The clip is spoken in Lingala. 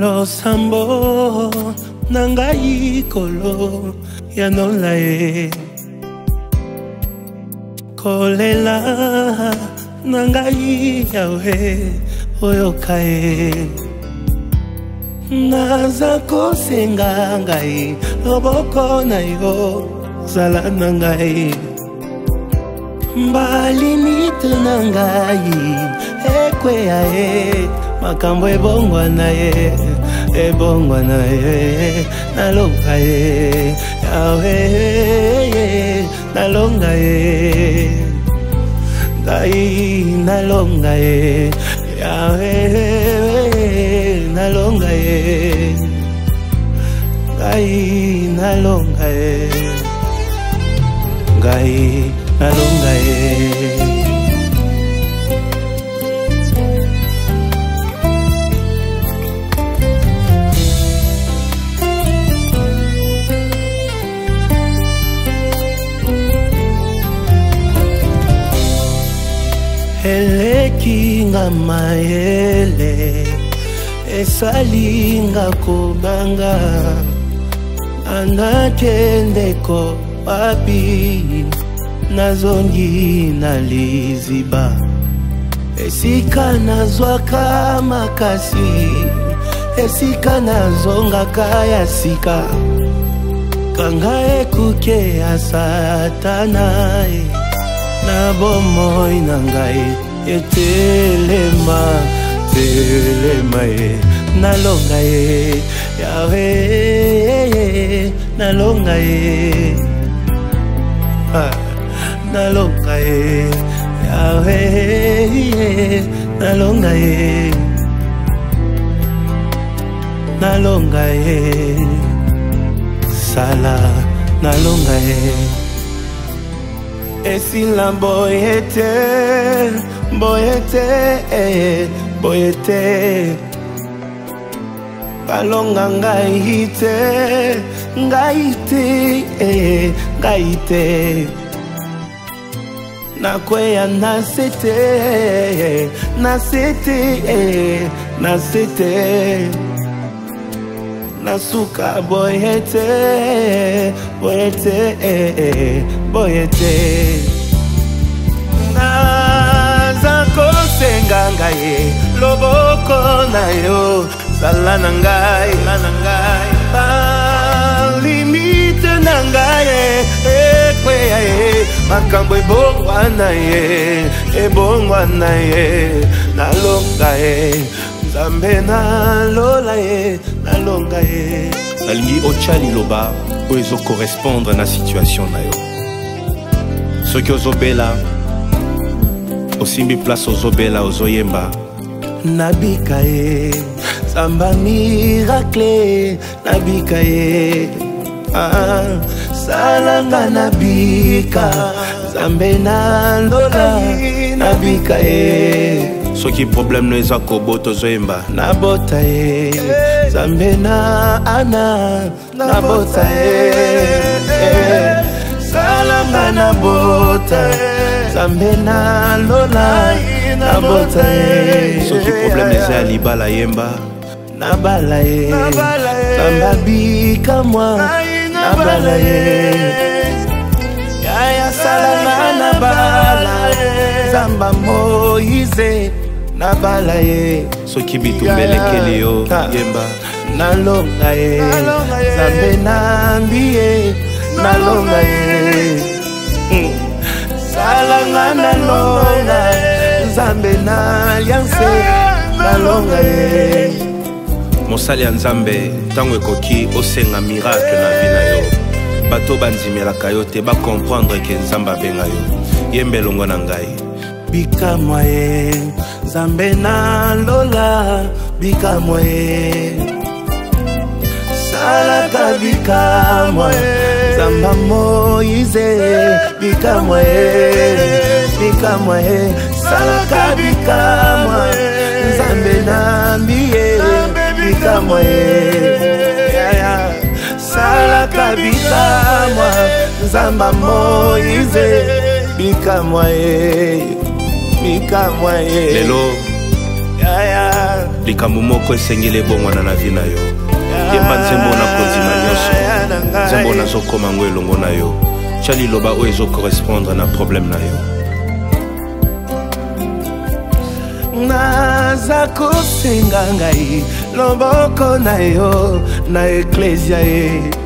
Losambo nangai kolo ya nolae kolela nangai yawe oyokae nazako senga ngai loboko na yo zala nangai mbalinite nangai ekwe yae makambo ebongwa na ye ebongwa na ye nalonga ye yawe nalonga ye ngai nalonga ye yawe nalonga ye ngai nalonga ye ngai nalonga ye Elekinga maele esalinga kobanga anakendeko papi nazongi na liziba esika nazwaka makasi esika nazongaka ya sika kanga ekuke ya satana na bomoi na ngai etelema telema ye nalonga ye yawe nalonga ye nalonga ye yawe nalonga ye nalonga ye sala nalonga ye esila boyete boyete boyete kalonga ngaite ngaite ngaite nakweya nasete nasete nasete nasuka boyete boyete boyete nazako senga ngai loboko na yo sala na ngai limite na ngai ekwe ye makambo ebongwa na ye nalonga ye nzambe nalola ye nalonga ye nalingi otya liloba oyo ezokorrespondre na situation na yo soki ozobela osimbi place ozobela ozoyemba nabika ye samba miracle nabika ye salanga nabika zambe nalola nabika ye soki problème no eza kobota ozoyemba nabota ye zambe na ana nabota ye salanga nabota zambe nalola nabota ye soki problème eza ya libala yemba nabala ye samba bika mwa nabala ye yaya salanga nabala zamba Moïse nabala ye soki bitumbelekeli yo yemba nalonga ye zambe nambi ye nalonga ye salanga nalonga zambe na alliance nalonga ye mosali ya nzambe ntango ekoki osenga miracle na vi na yo bato bandimelaka yo te bakomprendre ke nzambe abenga yo yemba elongo na ngai bikamwa ye nzambe nalola bikamwa ye salaka bikamwa ye zamba Moïse bikamwa ye bikamwa ye salaka bikamwa ye nzambe nambi ye bikamwa ye salaka bikamwa nzamba Moïse bikamwa ye lelo ya likambo moko esengeli ebongwana na vi na yo. Yemba nzembo na kondima nyonso, nzembo nazokoma ngo elongo na yo. Tia liloba oyo ezokorrespondre na problème na yo. Naza kosenga ngai loboko na yo na eklesia ye.